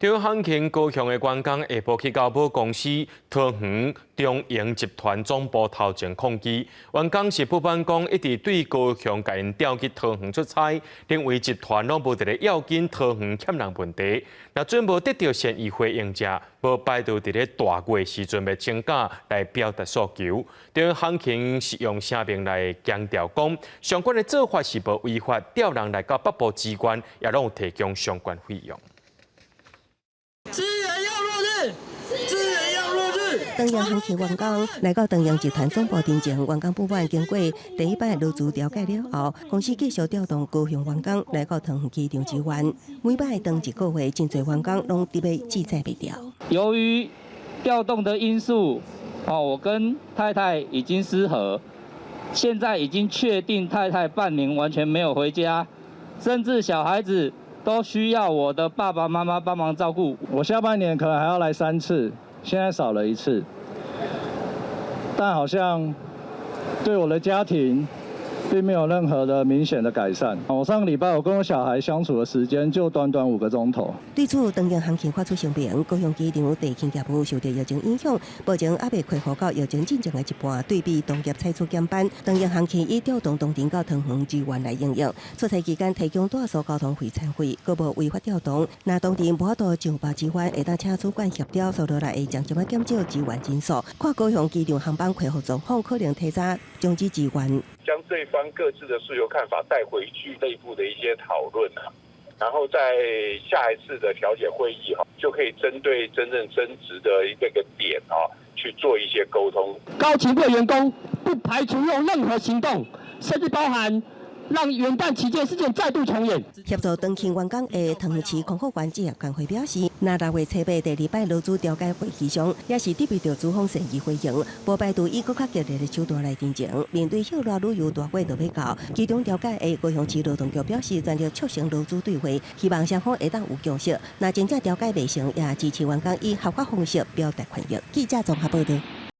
在汉庆高雄的员工下晡去交保公司桃园中营集团总部头前抗议，员工是不满讲一直对高雄甲因调去桃园出差，认为集团拢无伫咧要紧桃园欠人问题。若准无得到善意回应者，无摆到伫咧大月时阵要请假来表达诉求。在汉庆是用声明来强调讲，相关的做法是无违法，调人来到北部机关也拢有提供相关费用。 资源要落日，资源要落日。东阳航期员工来到东阳集团总部前，员工部门经过第一摆劳资调解了后，公司继续调动高雄员工来到桃园机场支援。每摆当一个月，真侪员工拢伫要记载袂掉。由于调动的因素，我跟太太已经失和，现在已经确定太太半年完全没有回家，甚至小孩子。 都需要我的爸爸妈妈帮忙照顾。我下半年可能还要来3次，现在少了1次，但好像对我的家庭并没有任何的明显的改善。我上个礼拜我跟我小孩相处的时间就短短5个钟头。对此，东阳航期发出声明，高雄机场地勤业务受到疫情影响，目前还未恢复到疫情进程的一半。对比同业采取减班，东阳航期以调动东庭到桃园支援来应用。出差期间提供大数交通费餐费，各无违法调动。若当地无法度上报支援，会当请主管协调速度来会将减少支援人数。看高雄机场航班恢复状况，可能提早终止支援。 将对方各自的诉求看法带回去内部的一些讨论然后在下一次的调解会议就可以针对真正争执的这个点去做一些沟通。高级会员工不排除用任何行动，甚至包含让元旦期间事件再度重演。协助长期员工的桃园市康复员职业工会表示，那6月7日第2摆劳资调解会议上，也是得到资方善意回应，无排除以更较激烈的手段来进行。面对后来旅游大会就要到，其中调解的高雄市劳动局表示，全力促成劳资对话，希望双方会当有共识。若真正调解未成，也支持员工以合法方式表达权益。记者综合报道。